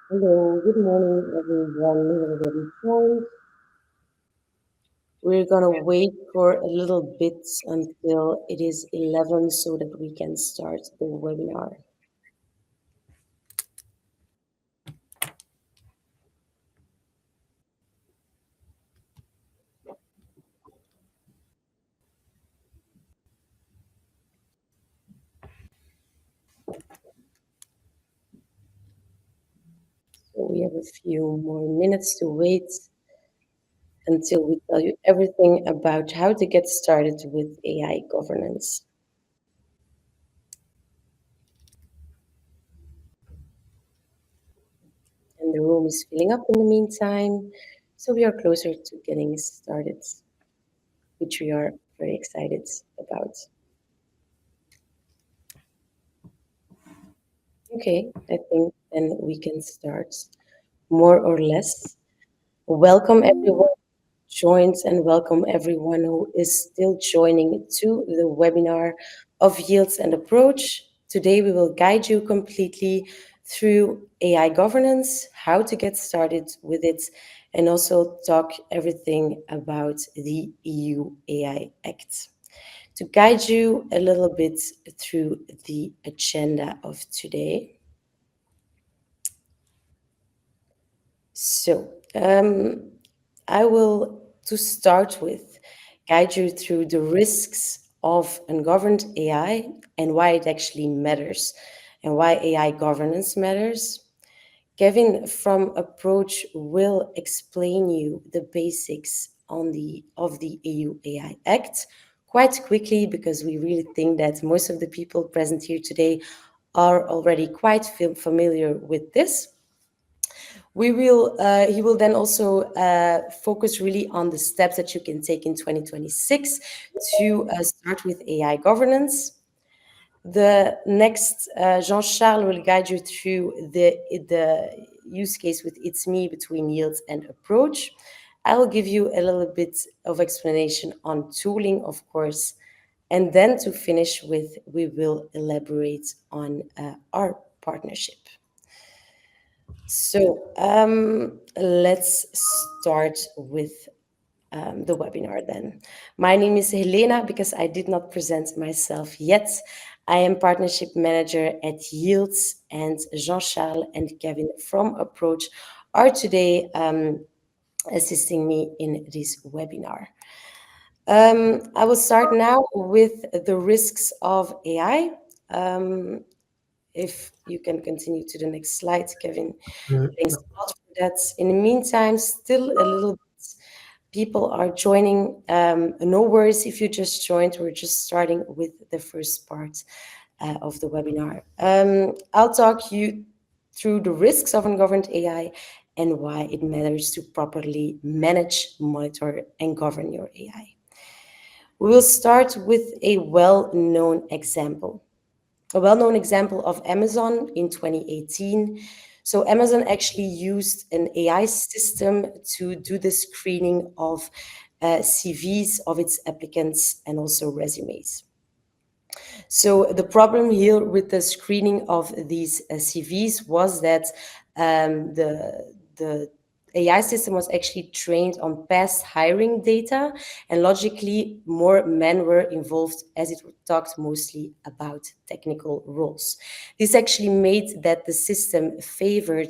Hello, good morning, everyone. Everybody joined. We're gonna wait for a little bit until it is 11 so that we can start the webinar. So we have a few more minutes to wait until we tell you everything about how to get started with AI governance. And the room is filling up in the meantime, so we are closer to getting started, which we are very excited about. Okay, I think then we can start more or less. Welcome everyone who joins and welcome everyone who is still joining to the webinar of Yields and Approach. Today we will guide you completely through AI governance, how to get started with it, and also talk everything about the EU AI Act. To guide you a little bit through the agenda of today. So, I will, to start with, guide you through the risks of ungoverned AI and why it actually matters and why AI governance matters. Kevin from Approach will explain you the basics of the EU AI Act quite quickly because we really think that most of the people present here today are already quite familiar with this. He will then also focus really on the steps that you can take in 2026 to start with AI governance. The next, Jean-Charles will guide you through the use case with itsme between yields and approach. I will give you a little bit of explanation on tooling, of course. And then to finish with, we will elaborate on our partnership. So let's start with the webinar then. My name is Helena because I did not present myself yet. I am partnership manager at Yields, and Jean-Charles and Kevin from Approach are today assisting me in this webinar. I will start now with the risks of AI. If you can continue to the next slide, Kevin. Thanks a lot for that. In the meantime, still a little bit, people are joining. No worries if you just joined. We're just starting with the first part of the webinar. I'll talk you through the risks of ungoverned AI and why it matters to properly manage, monitor, and govern your AI. We will start with a well-known example. A well-known example of Amazon in 2018. So Amazon actually used an AI system to do the screening of CVs of its applicants and also resumes. So the problem here with the screening of these CVs was that the AI system was actually trained on past hiring data, and logically, more men were involved as it talked mostly about technical roles. This actually made that the system favored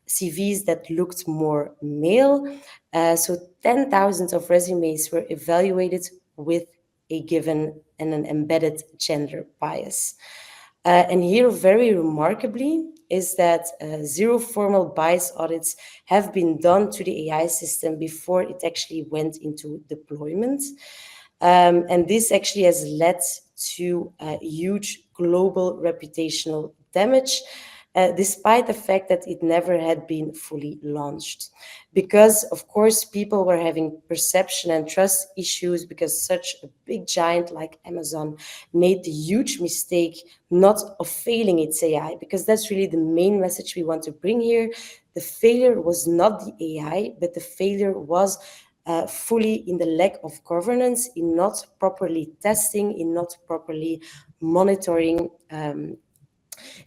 CVs that looked more male. So 10,000 of resumes were evaluated with a given and an embedded gender bias. And here, very remarkably, is that zero formal bias audits have been done to the AI system before it actually went into deployment. And this actually has led to huge global reputational damage, despite the fact that it never had been fully launched. Because, of course, people were having perception and trust issues because such a big giant like Amazon made the huge mistake not of failing its AI, because that's really the main message we want to bring here. The failure was not the AI, but the failure was fully in the lack of governance, in not properly testing, in not properly monitoring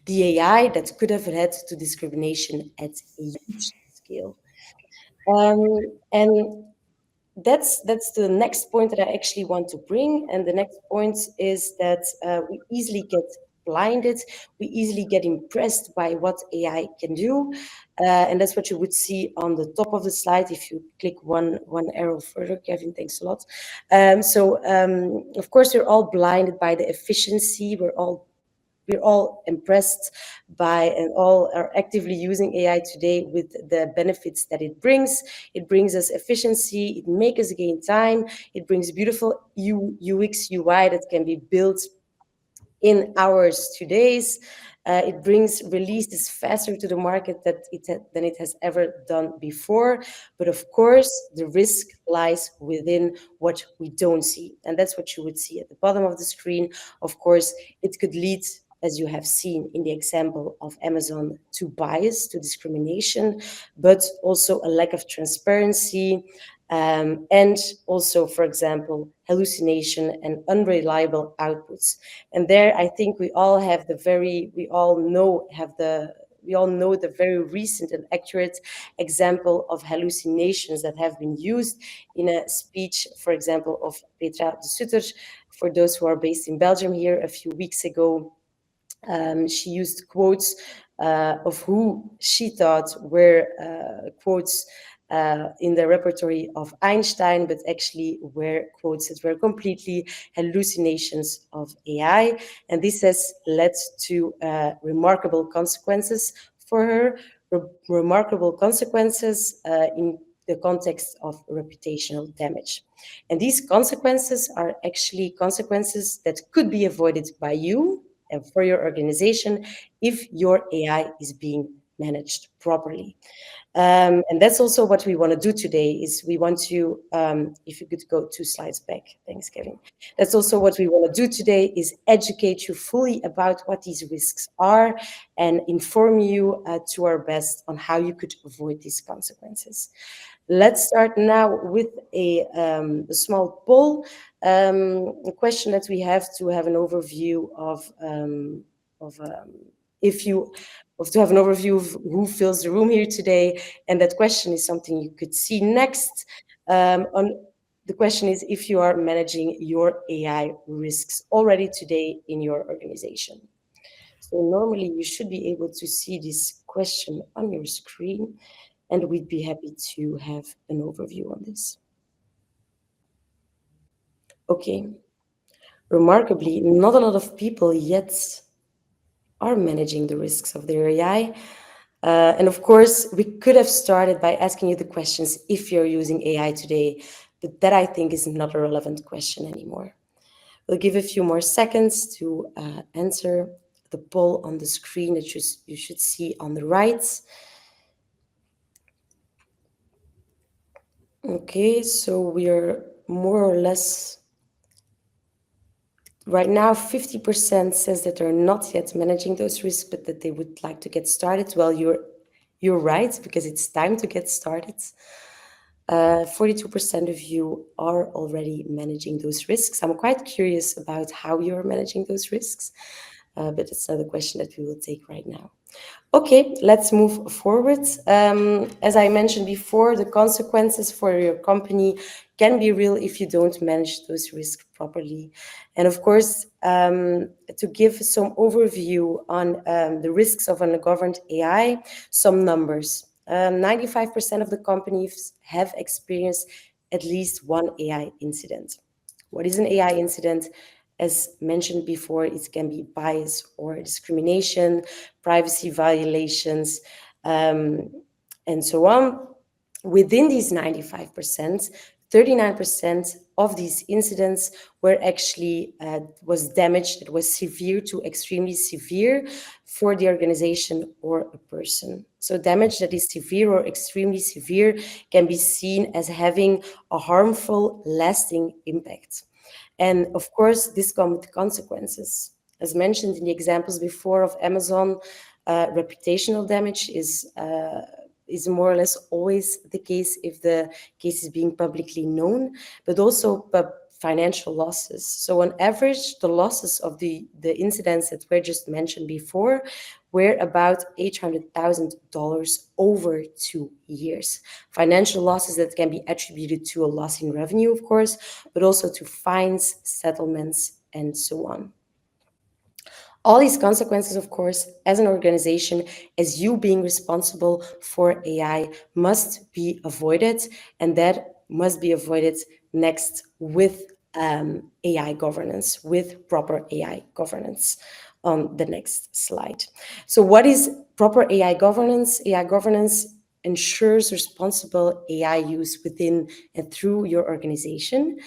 The AI that could have led to discrimination at a huge scale. And that's the next point that I actually want to bring. And the next point is that we easily get blinded, we easily get impressed by what AI can do. And that's what you would see on the top of the slide if you click one arrow further. Kevin, thanks a lot. Of course, we're all blinded by the efficiency. We're all impressed by and all are actively using AI today with the benefits that it brings. It brings us efficiency, it makes us gain time, it brings beautiful UX, UI that can be built in hours to days. It brings releases faster to the market than it has ever done before. But of course, the risk lies within what we don't see. And that's what you would see at the bottom of the screen. Of course, it could lead, as you have seen in the example of Amazon, to bias, to discrimination, but also a lack of transparency, and also, for example, hallucination and unreliable outputs. And there, I think we all know the very recent and accurate example of hallucinations that have been used in a speech, for example, of Petra de Sutter, for those who are based in Belgium here a few weeks ago. She used quotes of who she thought were quotes in the repertory of Einstein, but actually were quotes that were completely hallucinations of AI. And this has led to remarkable consequences for her, remarkable consequences in the context of reputational damage. And these consequences are actually consequences that could be avoided by you and for your organization if your AI is being managed properly. And that's also what we want to do today is we want to, if you could go 2 slides back, thanks, Kevin. That's also what we want to do today is educate you fully about what these risks are and inform you to our best on how you could avoid these consequences. Let's start now with a small poll, a question that we have to have an overview of if you of to have an overview of who fills the room here today. And that question is something you could see next. The question is if you are managing your AI risks already today in your organization. So normally you should be able to see this question on your screen, and we'd be happy to have an overview on this. Okay. Remarkably, not a lot of people yet are managing the risks of their AI. And of course, we could have started by asking you the questions if you're using AI today, but that I think is not a relevant question anymore. We'll give a few more seconds to answer the poll on the screen that you should see on the right. Okay, so we are more or less right now, 50% says that they're not yet managing those risks, but that they would like to get started. Well, you're right, because it's time to get started. 42% of you are already managing those risks. I'm quite curious about how you're managing those risks, but it's not a question that we will take right now. Okay, let's move forward. As I mentioned before, the consequences for your company can be real if you don't manage those risks properly. And of course, to give some overview on the risks of ungoverned AI, some numbers. 95% of the companies have experienced at least one AI incident. What is an AI incident? As mentioned before, it can be bias or discrimination, privacy violations, and so on. Within these 95%, 39% of these incidents were actually was damage that was severe to extremely severe for the organization or a person. So damage that is severe or extremely severe can be seen as having a harmful, lasting impact. And of course, this comes with consequences. As mentioned in the examples before of Amazon, reputational damage is more or less always the case if the case is being publicly known, but also financial losses. So on average, the losses of the incidents that were just mentioned before were about $800,000 over 2 years. Financial losses that can be attributed to a loss in revenue, of course, but also to fines, settlements, and so on. All these consequences, of course, as an organization, as you being responsible for AI, must be avoided, and that must be avoided next with AI governance, with proper AI governance. On the next slide. So what is proper AI governance? AI governance ensures responsible AI use within and through your organization.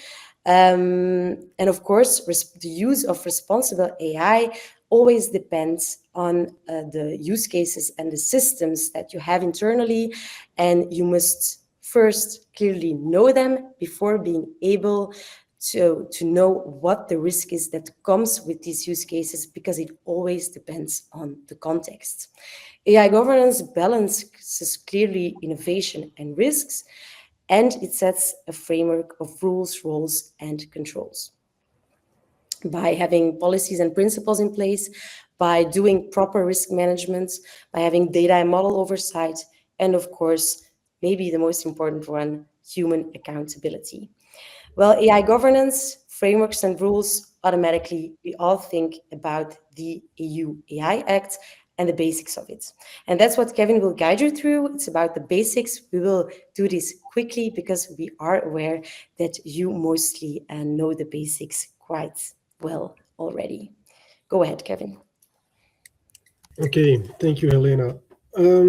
And of course, the use of responsible AI always depends on the use cases and the systems that you have internally, and you must first clearly know them before being able to know what the risk is that comes with these use cases, because it always depends on the context. AI governance balances clearly innovation and risks, and it sets a framework of rules, roles, and controls. By having policies and principles in place, by doing proper risk management, by having data and model oversight, and of course, maybe the most important one, human accountability. Well, AI governance, frameworks and rules, automatically we all think about the EU AI Act and the basics of it. And that's what Kevin will guide you through. It's about the basics. We will do this quickly because we are aware that you mostly know the basics quite well already. Go ahead, Kevin. Okay, thank you, Helena.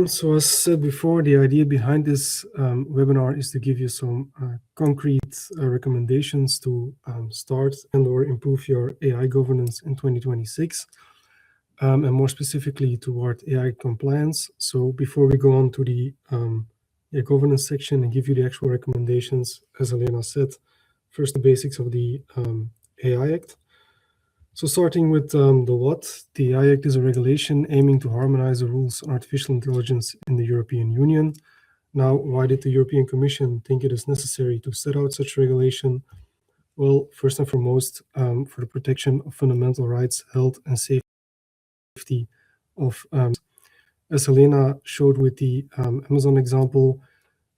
So as said before, the idea behind this webinar is to give you some concrete recommendations to start and or improve your AI governance in 2026, and more specifically toward AI compliance. So before we go on to the governance section and give you the actual recommendations, as Helena said, first the basics of the AI Act. So starting with the what, the AI Act is a regulation aiming to harmonize the rules on artificial intelligence in the European Union. Now, why did the European Commission think it is necessary to set out such regulation? Well, first and foremost, for the protection of fundamental rights, health, and safety of, as Helena showed with the Amazon example,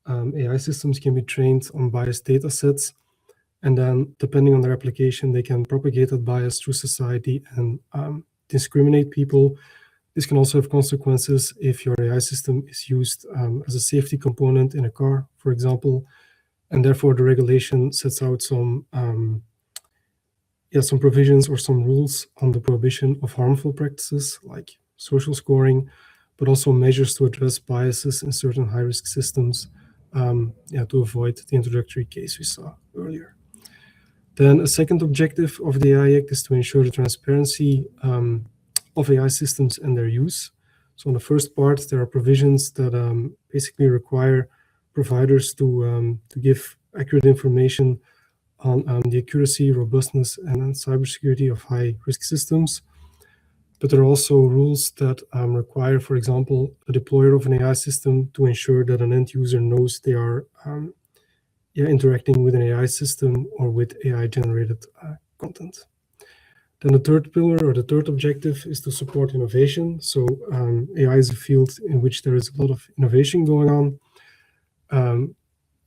AI systems can be trained on biased data sets, and then depending on their application, they can propagate that bias through society and discriminate people. This can also have consequences if your AI system is used as a safety component in a car, for example, and therefore the regulation sets out some provisions or some rules on the prohibition of harmful practices like social scoring, but also measures to address biases in certain high-risk systems to avoid the introductory case we saw earlier. Then a second objective of the AI Act is to ensure the transparency of AI systems and their use. So on the first part, there are provisions that basically require providers to give accurate information on the accuracy, robustness, and cybersecurity of high-risk systems. But there are also rules that require, for example, a deployer of an AI system to ensure that an end user knows they are interacting with an AI system or with AI-generated content. Then the third pillar or the third objective is to support innovation. So AI is a field in which there is a lot of innovation going on.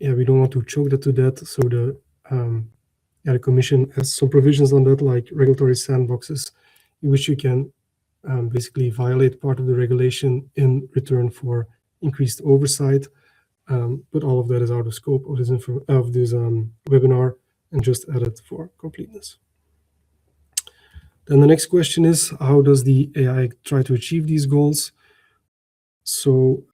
We don't want to choke that to death. So the Commission has some provisions on that, like regulatory sandboxes, in which you can basically violate part of the regulation in return for increased oversight. But all of that is out of scope of this webinar and just added for completeness. Then the next question is, how does the AI try to achieve these goals? So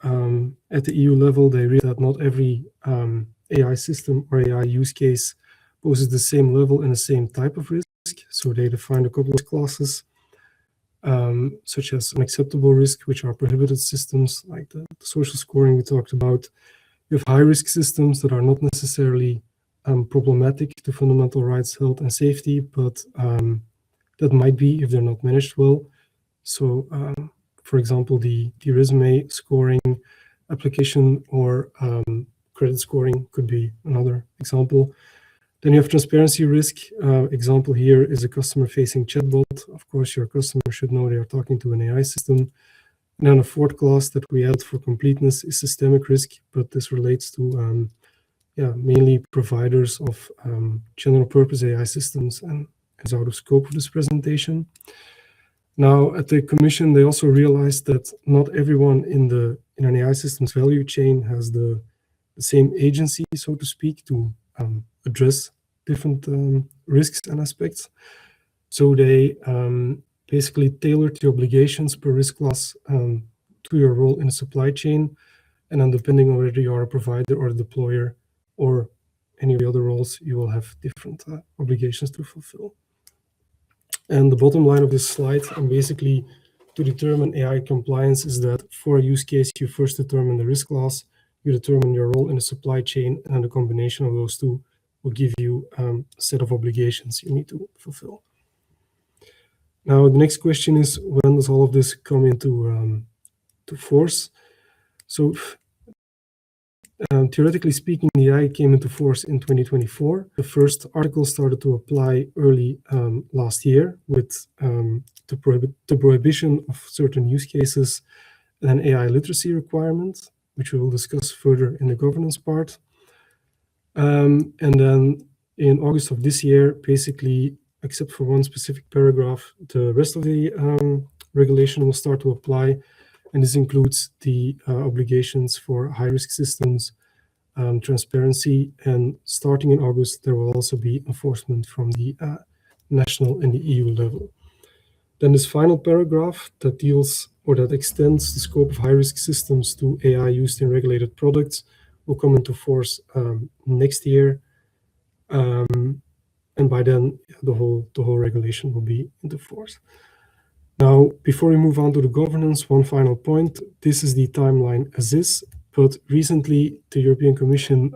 at the EU level, they realize that not every AI system or AI use case poses the same level and the same type of risk. So they define a couple of classes, such as unacceptable risk, which are prohibited systems like the social scoring we talked about. You have high-risk systems that are not necessarily problematic to fundamental rights, health, and safety, but that might be if they're not managed well. So, for example, the itsme scoring application or credit scoring could be another example. Then you have transparency risk. Example here is a customer-facing chatbot. Of course, your customer should know they are talking to an AI system. And then a fourth class that we add for completeness is systemic risk, but this relates to mainly providers of general purpose AI systems and is out of scope of this presentation. Now, at the Commission, they also realized that not everyone in an AI systems value chain has the same agency, so to speak, to address different risks and aspects. So they basically tailored the obligations per risk class to your role in the supply chain. And then depending on whether you are a provider or a deployer or any of the other roles, you will have different obligations to fulfill. And the bottom line of this slide, and basically to determine AI compliance, is that for a use case, you first determine the risk class, you determine your role in the supply chain, and the combination of those two will give you a set of obligations you need to fulfill. Now, the next question is, when does all of this come into to force? So theoretically speaking, the AI came into force in 2024. The first article started to apply early last year with the prohibition of certain use cases and an AI literacy requirement, which we will discuss further in the governance part. And then in August of this year, basically, except for one specific paragraph, the rest of the regulation will start to apply. And this includes the obligations for high-risk systems, transparency, and starting in August, there will also be enforcement from the national and the EU level. Then this final paragraph that deals or that extends the scope of high-risk systems to AI used in regulated products will come into force next year. And by then, the whole regulation will be into force. Now, before we move on to the governance, one final point. This is the timeline as is, but recently the European Commission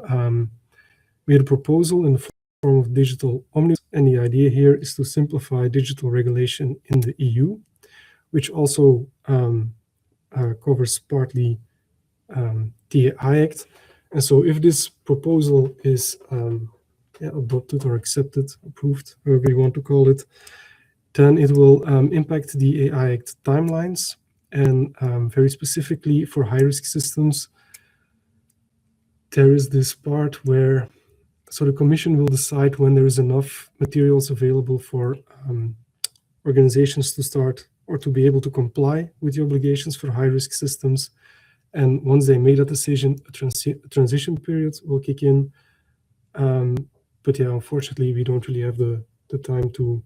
made a proposal in the form of digital omnibus, and the idea here is to simplify digital regulation in the EU, which also covers partly the AI Act. And so if this proposal is adopted or accepted, approved, however you want to call it, then it will impact the AI Act timelines, and very specifically for high-risk systems, there is this part where, so the Commission will decide when there is enough materials available for organizations to start or to be able to comply with the obligations for high-risk systems. And once they make that decision, a transition period will kick in. But yeah, unfortunately, we don't really have the time to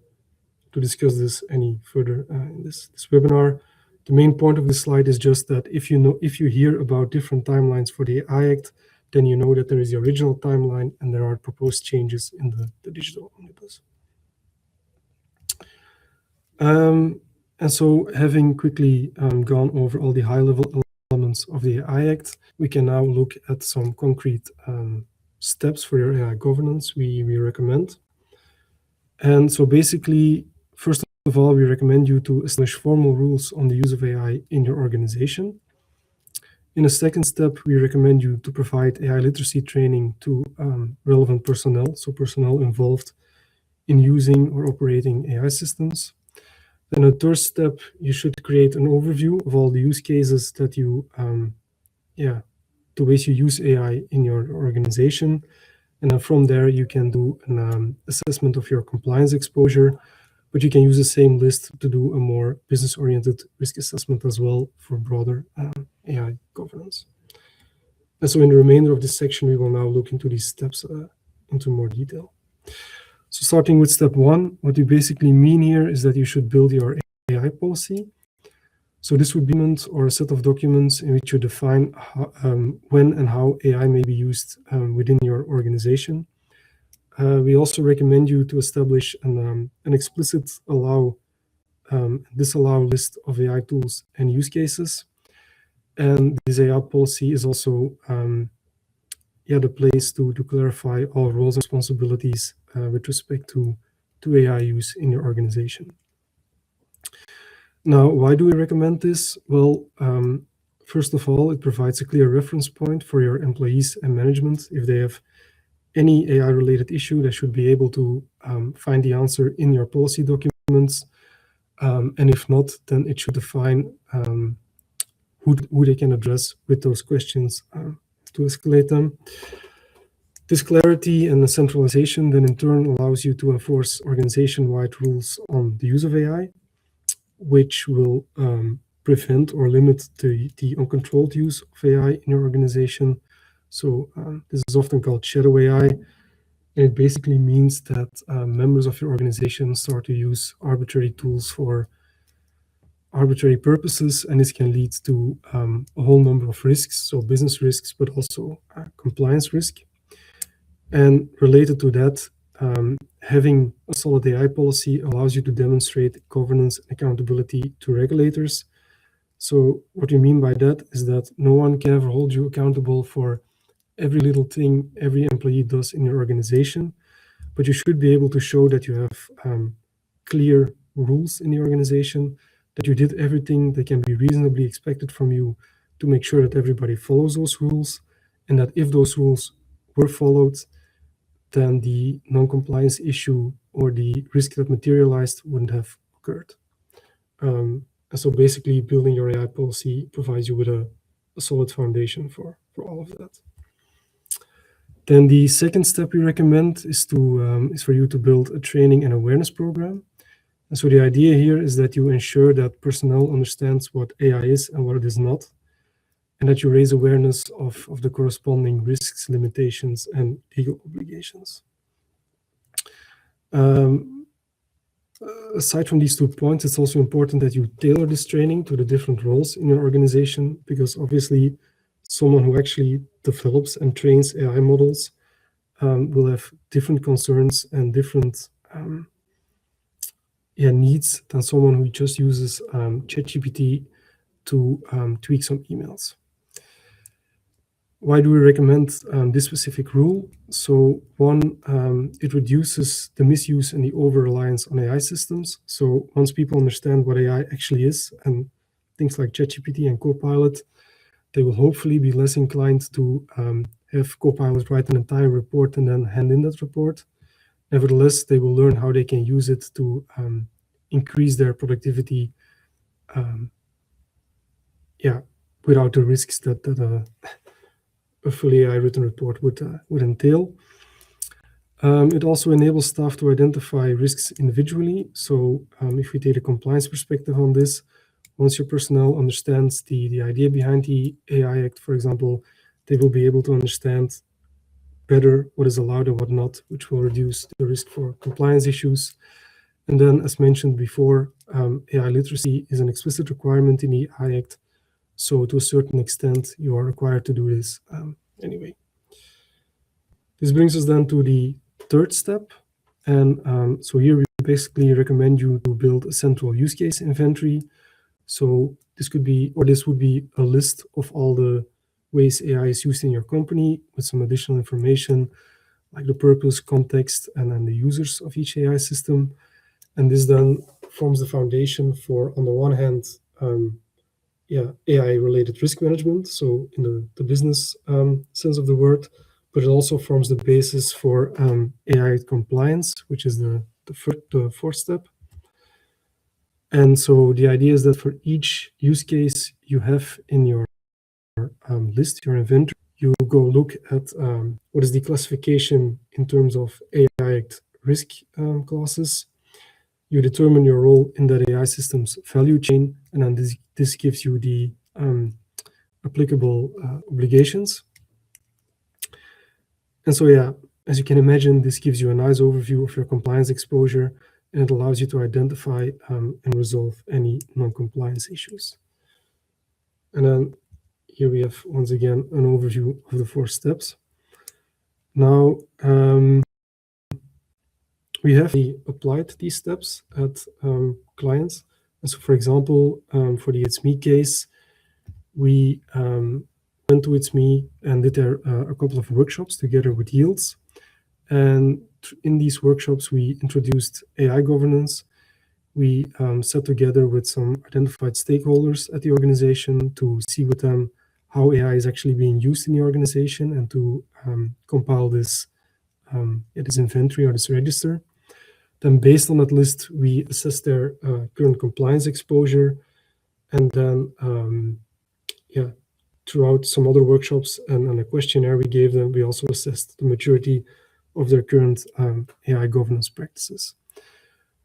discuss this any further in this webinar. The main point of this slide is just that if you hear about different timelines for the AI Act, then you know that there is the original timeline and there are proposed changes in the digital omnibus. And so having quickly gone over all the high-level elements of the AI Act, we can now look at some concrete steps for your AI governance we recommend. And so basically, first of all, we recommend you to establish formal rules on the use of AI in your organization. In a second step, we recommend you to provide AI literacy training to relevant personnel, so personnel involved in using or operating AI systems. Then a third step, you should create an overview of all the use cases that you, the ways you use AI in your organization. And then from there, you can do an assessment of your compliance exposure, but you can use the same list to do a more business-oriented risk assessment as well for broader AI governance. And so in the remainder of this section, we will now look into these steps into more detail. So starting with step one, what you basically mean here is that you should build your AI policy. So this would be a document or a set of documents in which you define how, when and how AI may be used within your organization. We also recommend you to establish an explicit disallow list of AI tools and use cases. And this AI policy is also the place to clarify all roles and responsibilities with respect to AI use in your organization. Now, why do we recommend this? Well, first of all, it provides a clear reference point for your employees and management if they have any AI-related issue, they should be able to find the answer in your policy documents. And if not, then it should define who they can address with those questions to escalate them. This clarity and the centralization then in turn allows you to enforce organization-wide rules on the use of AI, which will prevent or limit the uncontrolled use of AI in your organization. So this is often called shadow AI. And it basically means that members of your organization start to use arbitrary tools for arbitrary purposes, and this can lead to a whole number of risks, so business risks, but also compliance risk. And related to that, having a solid AI policy allows you to demonstrate governance and accountability to regulators. So what we mean by that is that no one can ever hold you accountable for every little thing every employee does in your organization, but you should be able to show that you have clear rules in the organization, that you did everything that can be reasonably expected from you to make sure that everybody follows those rules, and that if those rules were followed, then the non-compliance issue or the risk that materialized wouldn't have occurred. And so basically building your AI policy provides you with a solid foundation for all of that. Then the second step we recommend is for you to build a training and awareness program. And so the idea here is that you ensure that personnel understands what AI is and what it is not, and that you raise awareness of the corresponding risks, limitations, and legal obligations. Aside from these 2 points, it's also important that you tailor this training to the different roles in your organization, because obviously someone who actually develops and trains AI models will have different concerns and different needs than someone who just uses ChatGPT to tweak some emails. Why do we recommend this specific rule? So one, it reduces the misuse and the over-reliance on AI systems. So once people understand what AI actually is and things like ChatGPT and Copilot, they will hopefully be less inclined to have Copilot write an entire report and then hand in that report. Nevertheless, they will learn how they can use it to increase their productivity without the risks that a fully AI written report would entail. It also enables staff to identify risks individually. So if we take a compliance perspective on this, once your personnel understands the idea behind the AI Act, for example, they will be able to understand better what is allowed and what not, which will reduce the risk for compliance issues. And then, as mentioned before, AI literacy is an explicit requirement in the AI Act. So to a certain extent, you are required to do this anyway. This brings us then to the third step. And so here we basically recommend you to build a central use case inventory. So this would be a list of all the ways AI is used in your company with some additional information like the purpose, context, and then the users of each AI system. And this then forms the foundation for, on the one hand, AI-related risk management, so in the business sense of the word, but it also forms the basis for AI compliance, which is the fourth step. And so the idea is that for each use case you have in your list, your inventory, you go look at what is the classification in terms of AI Act risk classes. You determine your role in that AI system's value chain, and then this gives you the applicable obligations. And so, as you can imagine, this gives you a nice overview of your compliance exposure, and it allows you to identify and resolve any non-compliance issues. And then here we have, once again, an overview of the 4 steps. Now, we have applied these steps at clients. And so, for example, for the itsme case, we went to itsme and did a couple of workshops together with Yields. And in these workshops, we introduced AI governance. We sat together with some identified stakeholders at the organization to see with them how AI is actually being used in the organization and to compile this this inventory or this register. Then based on that list, we assess their current compliance exposure. And then, throughout some other workshops and a questionnaire we gave them, we also assessed the maturity of their current AI governance practices.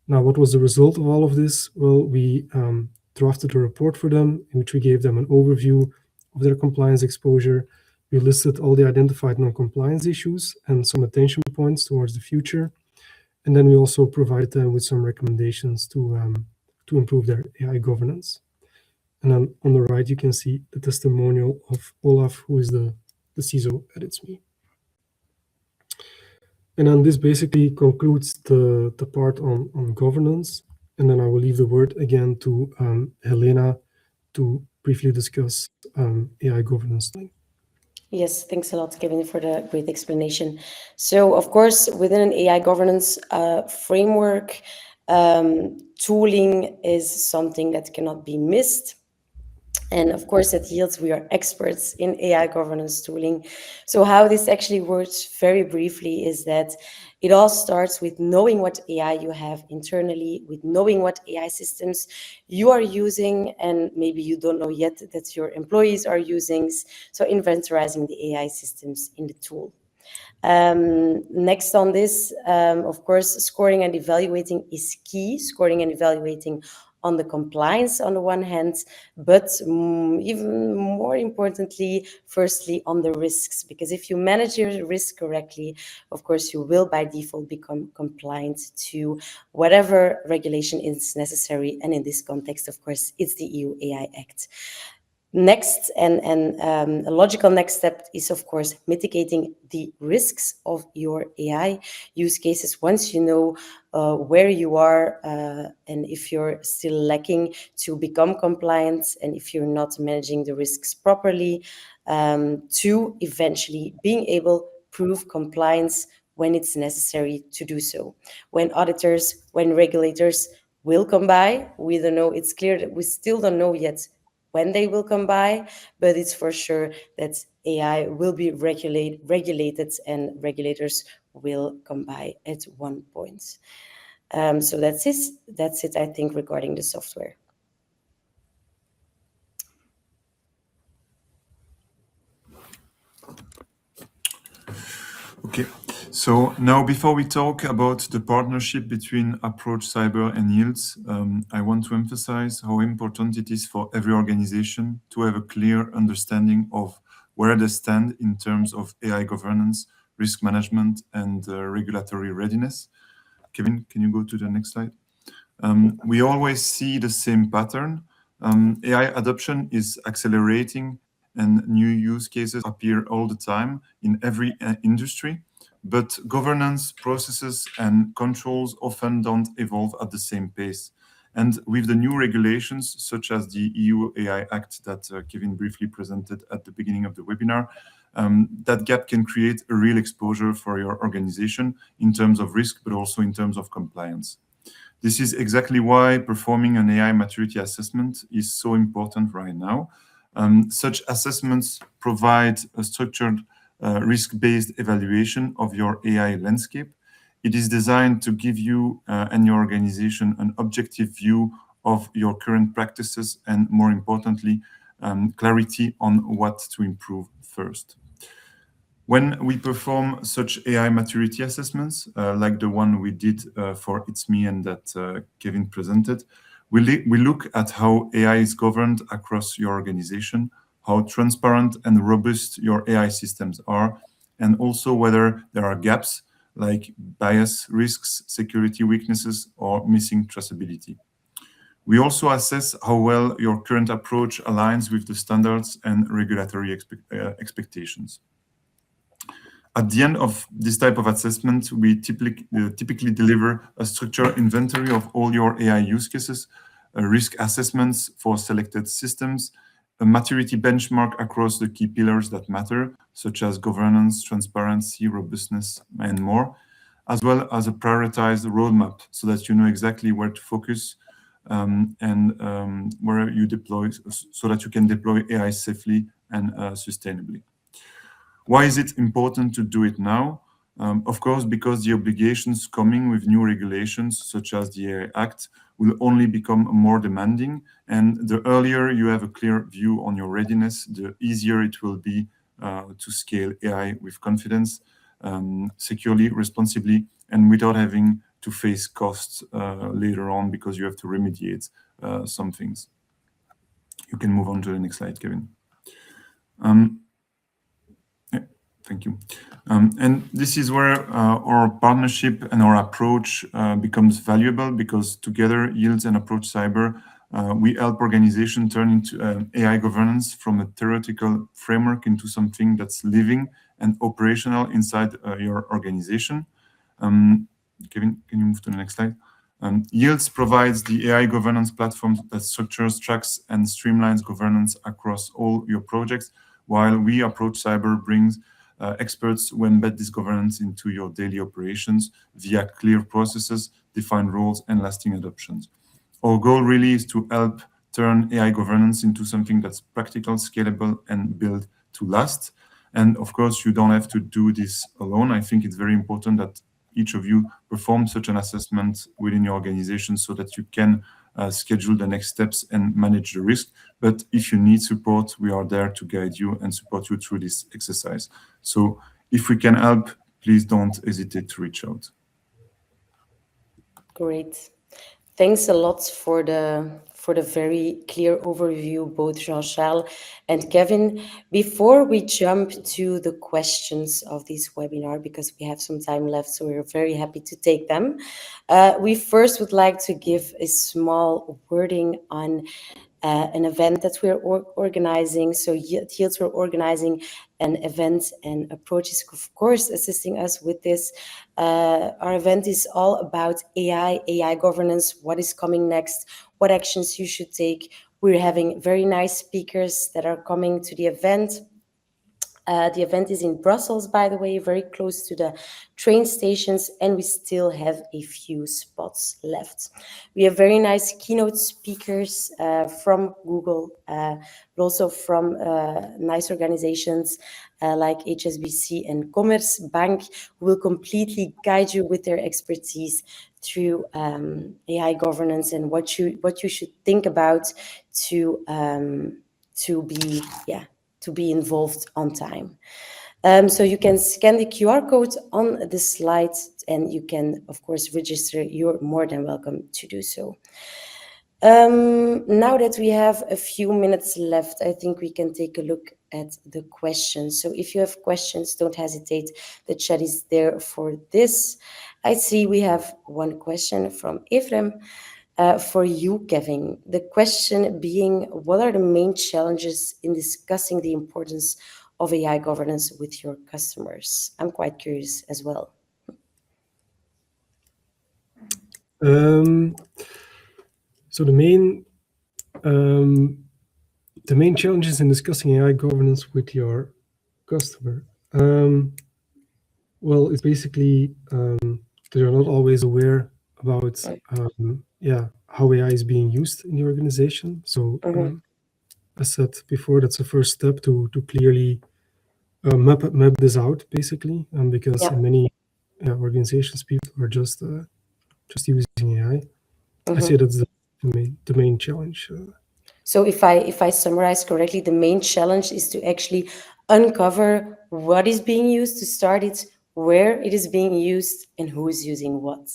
Now, what was the result of all of this? Well, we drafted a report for them in which we gave them an overview of their compliance exposure. We listed all the identified non-compliance issues and some attention points towards the future. And then we also provided them with some recommendations to improve their AI governance. And then on the right, you can see the testimonial of Olaf, who is the CISO at itsme. And then this basically concludes the part on governance. And then I will leave the word again to Helena to briefly discuss AI governance. Yes, thanks a lot, Kevin, for the great explanation. So, of course, within an AI governance framework, tooling is something that cannot be missed. And of course, at Yields, we are experts in AI governance tooling. So how this actually works very briefly is that it all starts with knowing what AI you have internally, with knowing what AI systems you are using, and maybe you don't know yet that your employees are using. So inventorizing the AI systems in the tool. Next on this, of course, scoring and evaluating is key. Scoring and evaluating on the compliance on the one hand, but even more importantly, firstly, on the risks. Because if you manage your risk correctly, of course, you will by default become compliant to whatever regulation is necessary. And in this context, of course, it's the EU AI Act. Next, and a logical next step is, of course, mitigating the risks of your AI use cases. Once you know where you are and if you're still lacking to become compliant and if you're not managing the risks properly, to eventually being able prove compliance when it's necessary to do so. When auditors, when regulators will come by, we don't know, it's clear that we still don't know yet when they will come by, but it's for sure that AI will be regulated and regulators will come by at one point. So that's it, I think, regarding the software. Okay, so now before we talk about the partnership between Approach Cyber and Yields, I want to emphasize how important it is for every organization to have a clear understanding of where they stand in terms of AI governance, risk management, and regulatory readiness. Kevin, can you go to the next slide? We always see the same pattern. AI adoption is accelerating and new use cases appear all the time in every industry, but governance processes and controls often don't evolve at the same pace. And with the new regulations, such as the EU AI Act that Kevin briefly presented at the beginning of the webinar, that gap can create a real exposure for your organization in terms of risk, but also in terms of compliance. This is exactly why performing an AI maturity assessment is so important right now. Such assessments provide a structured risk-based evaluation of your AI landscape. It is designed to give you and your organization an objective view of your current practices and, more importantly, clarity on what to improve first. When we perform such AI maturity assessments, like the one we did for itsme and that Kevin presented, we look at how AI is governed across your organization, how transparent and robust your AI systems are, and also whether there are gaps like bias risks, security weaknesses, or missing traceability. We also assess how well your current approach aligns with the standards and regulatory expectations. At the end of this type of assessment, we typically deliver a structured inventory of all your AI use cases, risk assessments for selected systems, a maturity benchmark across the key pillars that matter, such as governance, transparency, robustness, and more, as well as a prioritized roadmap so that you know exactly where to focus and where you deploy, so that you can deploy AI safely and sustainably. Why is it important to do it now? Of course, because the obligations coming with new regulations, such as the AI Act, will only become more demanding. And the earlier you have a clear view on your readiness, the easier it will be to scale AI with confidence, securely, responsibly, and without having to face costs later on because you have to remediate some things. You can move on to the next slide, Kevin. Thank you. And this is where our partnership and our approach becomes valuable, because together, Yields and Approach Cyber, we help organizations turn into AI governance from a theoretical framework into something that's living and operational inside your organization. Kevin, can you move to the next slide? Yields provides the AI governance platform that structures, tracks, and streamlines governance across all your projects, while we Approach Cyber brings experts who embed this governance into your daily operations via clear processes, defined roles, and lasting adoptions. Our goal really is to help turn AI governance into something that's practical, scalable, and built to last. And of course, you don't have to do this alone. I think it's very important that each of you perform such an assessment within your organization so that you can schedule the next steps and manage the risk. But if you need support, we are there to guide you and support you through this exercise. So if we can help, please don't hesitate to reach out. Great. Thanks a lot for the very clear overview, both Jean-Charles and Kevin. Before we jump to the questions of this webinar, because we have some time left, so we're very happy to take them, we first would like to give a small wording on an event that we're organizing. So Yields, we're organizing an event, and Approach is, of course, assisting us with this. Our event is all about AI governance, what is coming next, what actions you should take. We're having very nice speakers that are coming to the event. The event is in Brussels, by the way, very close to the train stations, and we still have a few spots left. We have very nice keynote speakers from Google, but also from nice organizations like HSBC and Commerzbank, who will completely guide you with their expertise through AI governance and what you should think about to be involved on time. So you can scan the QR code on the slide, and you can, of course, register. You're more than welcome to do so. Now that we have a few minutes left, I think we can take a look at the questions. So if you have questions, don't hesitate. The chat is there for this. I see we have one question from Ephraim. For you, Kevin, the question being, what are the main challenges in discussing the importance of AI governance with your customers? I'm quite curious as well. So the main challenges in discussing AI governance with your customer, well, it's basically they're not always aware about how AI is being used in the organization. So as said before, that's the first step to clearly map this out, basically, because in many organizations, people are just using AI. I say that's the main challenge. So if I summarize correctly, the main challenge is to actually uncover what is being used, to start it, where it is being used, and who is using what.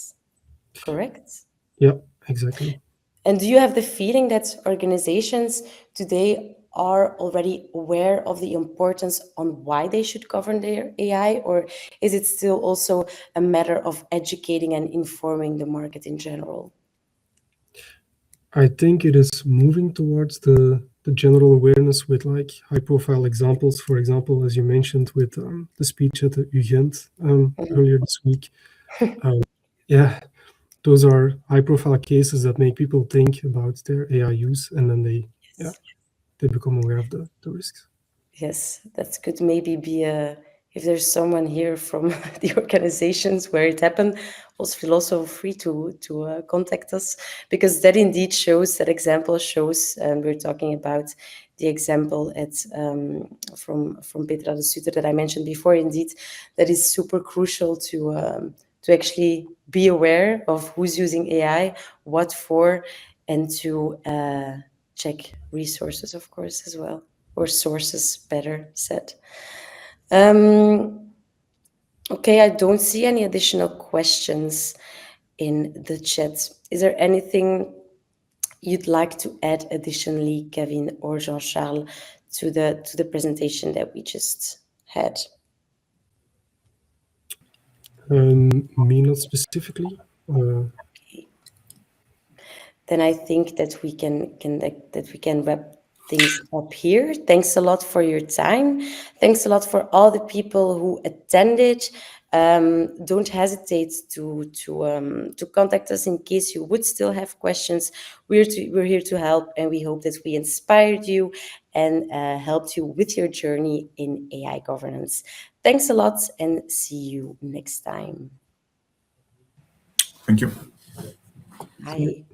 Correct? Yeah, exactly. And do you have the feeling that organizations today are already aware of the importance on why they should govern their AI, or is it still also a matter of educating and informing the market in general? I think it is moving towards the general awareness with like high-profile examples. For example, as you mentioned with the speech at the UGent earlier this week. Those are high-profile cases that make people think about their AI use, and then they become aware of the risks. Yes, that could maybe be a if there's someone here from the organizations where it happened, also feel also free to contact us, because that indeed shows, that example shows, and we're talking about the example at from Petra de Sutter that I mentioned before. Indeed, that is super crucial to actually be aware of who's using AI, what for, and to check resources, of course, as well, or sources, better said. Okay, I don't see any additional questions in the chat. Is there anything you'd like to add additionally, Kevin or Jean-Charles, to the presentation that we just had? Me, not specifically. Then I think that we can wrap things up here. Thanks a lot for your time. Thanks a lot for all the people who attended. Don't hesitate to contact us in case you would still have questions. We're here to help, and we hope that we inspired you and helped you with your journey in AI governance. Thanks a lot, and see you next time. Thank you. Bye.